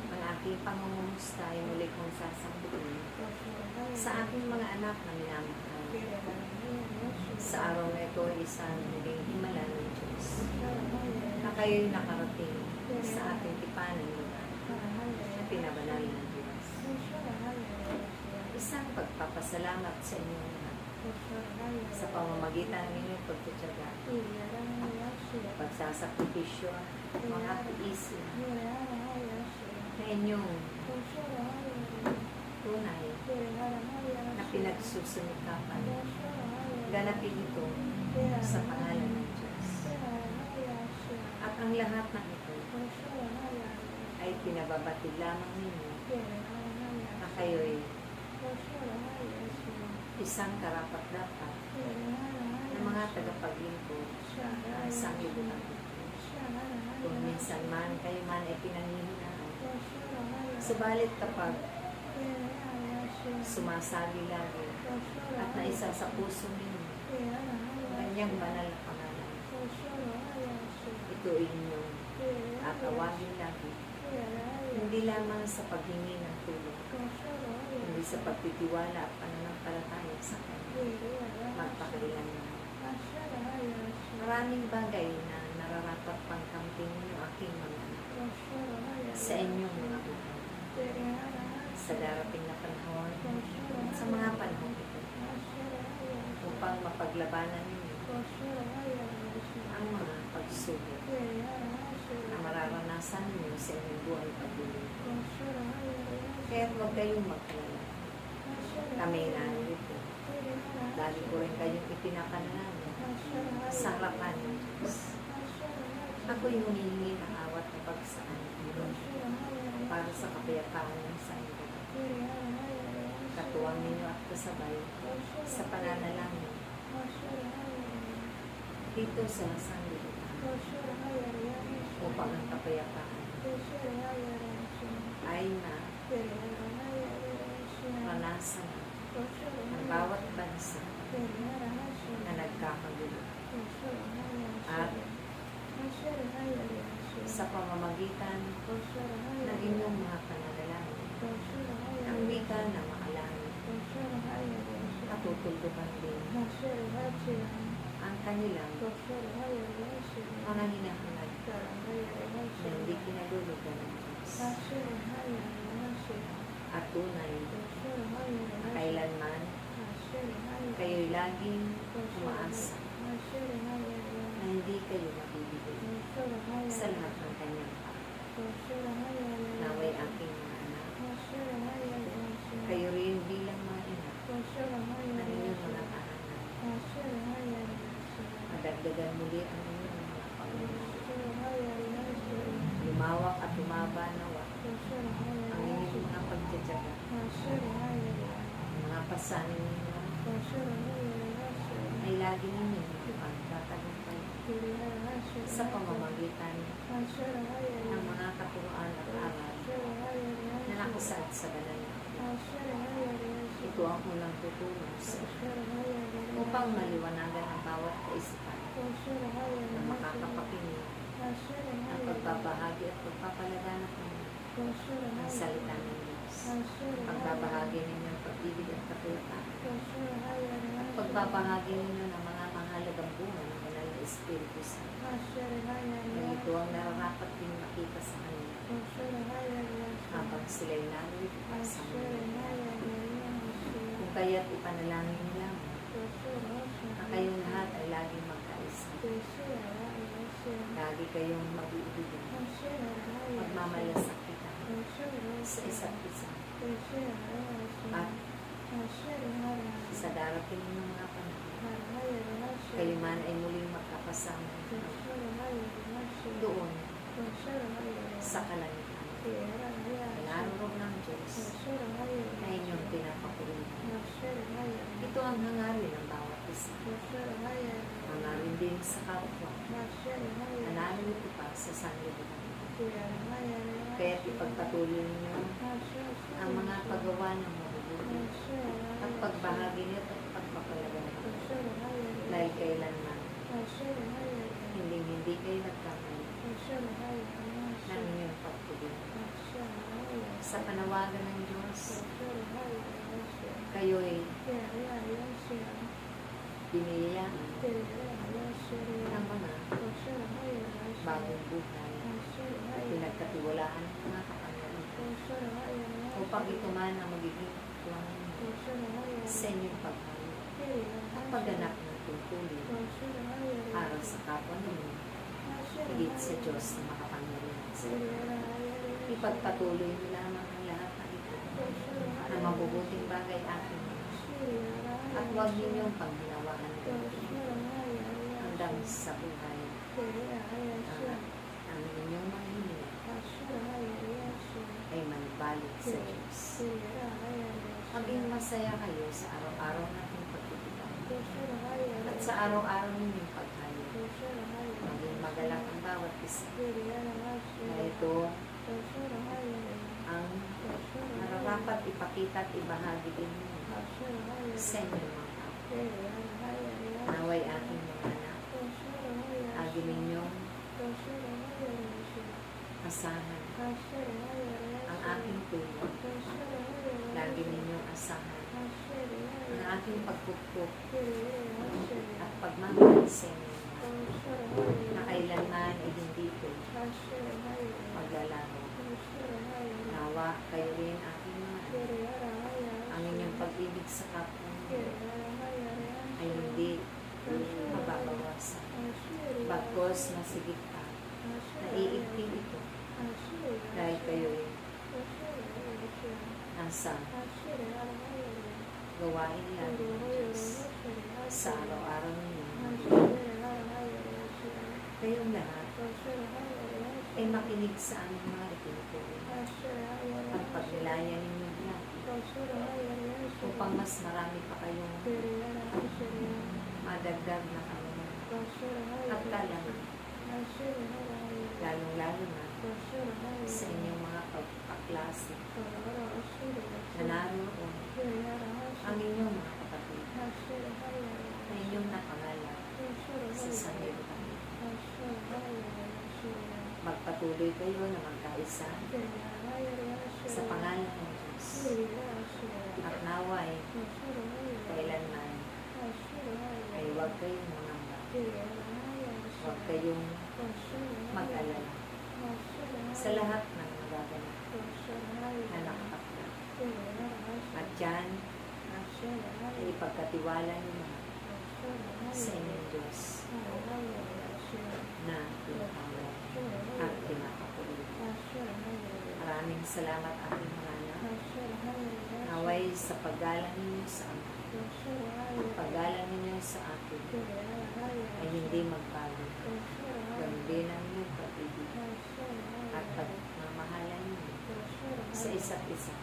Ang aking pangungumusta ay muli kong sasambutin sa aking mga anak na minamahal. Sa araw na ito, isang naging himala ng Diyos na kayo'y nakarating sa ating tipanan lugar na pinabanal ng Diyos. Isang pagpapasalamat sa inyong lahat sa pamamagitan ng inyong pagtutyaga, pagsasakripisyo, mga tiisin na inyong tunay na pinagsusunikapan. Ganapin ito sa pangalan ng Diyos. At ang lahat ng ito ay pinababatid lamang ninyo na kayo'y isang karapat-dapat ng mga tagapaglingkod ng sanglibutan. Kung minsan man kayo man ay pinanghihinaan, subalit kapag sumasabi lagi at naisa sa puso ninyo ang kanyang banal na pangalan, ito inyong tatawagin lagi, hindi lamang sa paghingi ng tulong, hindi sa pagtitiwala at pananampalataya sa Kanya, magpakailanman. Maraming bagay na nararapat pang kamting ninyo aking mga anak sa inyong mga buhay. Sa darating na panahon, sa mga panahon ito, upang mapaglabanan ninyo ang mga pagsubok na mararanasan ninyo sa inyong buhay patuloy. Kaya huwag kayong magkalala. Kami narito. Lagi ko rin kayong ipinapanalangin sa harapan ng Diyos. Ako'y humihingi ng awat na pagsaan para sa kapayapaan ng santo. Katuwang ninyo at kasabay sa pananalangin dito sa sanlibutan upang ang kapayapaan ay na ranasan ng bawat bansa na nagkakagulo at sa pamamagitan ng inyong mga pananalangin ang wika na maalangin at tutuldukan din ang kanilang mga hinahangad na hindi kinalulugan ng Diyos. At tunay na kailanman kayo'y laging umaasa na hindi kayo mabibigay sa lahat ng kanyang naway aking mga anak. Kayo rin bilang mga ina na inyong mga tahanan. Madagdagan muli ang inyong mga Panginoon. Lumawak at tumaba nawa ang inyong mga pagtsatsaga. Ang mga pasanin ninyo ay lagi ninyo ipagtatagumpay sa pamamagitan ng mga katuroan at aral na nakasaad sa banal na ito ang unang tutulong upang maliwanagan ang bawat kaisipan na makakapakinig ang pagbabahagi at pagpapalaganap ninyo ang salita ng Diyos. Pagbabahagi ninyo ang pag-ibig at kapayapaan. At pagbabahagi ninyo ng mga mahalagang bunga ng banal na Espiritu Santo. Na ito ang nararapat din makita sa kanila habang sila'y narito sa mundo. Kung kaya't ipanalangin nila na kayong lahat ay laging magkaisa. Lagi kayong mag-iibigan, magmamalasakitan sa isa't isa. At sa darating ng mga panahon, kayo man ay muling magkakasama doon sa kalangitan. Naroroon ng Diyos na inyong pinapakuluhan. Ito ang hangarin ng bawat isa. Hangarin din sa kapwa na narito pa sa sanlibutan. Kaya't ipagpatuloy niyo ang mga paggawa ng mabubuti at pagbahagi niyo at pagpapalaganap dahil kailanman hindi kayo nagkamali sa panawagan ng Diyos, kayo'y biniyayaan ng mga bagong buhay, pinagkatiwalaan ng mga kapangyarihan, upang ito man ang magiging tuwang sa inyong paghayo at pagganap ng tungkulin para sa kapwa ninyo, higit sa Diyos na makapangyarihan sa inyo. Ipagpatuloy niyo lamang ang lahat ng ito na mabubuting bagay akin, at huwag ninyong panghinawaan hanggang sa buhay ang inyong mga hininga ay manibalik sa Diyos. Maging masaya kayo sa araw-araw nating pagtitipan at sa araw-araw ninyong paghayo. Maging magalak ang bawat isa na ito ang nararapat ipakita at ibahagi din ninyo sa inyong mga kapwa. Naway aking mga anak, agi ninyong asahan ang aking tulong. Lagi ninyong asahan ang aking pagpupok at pagmamahal sa inyo na kailanman ay hindi ito maglalaho. Nawa kayo rin aking mga anak, ang inyong pag-ibig sa kapwa ay hindi mababawasan. Bagkos masigit pa, naiigting ito dahil kayo'y nasa gawain lang ng Diyos sa araw-araw ninyo. Kayong lahat ay makinig sa aming mga itinuturo at pagnilaya ninyo lahat upang mas marami pa kayong madagdag na kaalaman at kalaman, lalong-lalo na sa inyong mga pagpaklase na naroon ang inyong mga kapatid na inyong napangalan sa sanlibutan. Magpatuloy kayo na magkaisa sa pangalan ng Diyos at naway kailanman ay huwag kayong mangamba, huwag kayong mag-alala sa lahat ng magaganap na nakakapla. At dyan ay ipagkatiwala niyo sa inyong Diyos na tinatawag at pinapatuloy. Maraming salamat aking mga anak. Naway sa paggalang ninyo sa amin, paggalang ninyo sa akin ay hindi magbago. Ganun din ang inyong pag-ibig at pagmamahalan ninyo sa isa't isa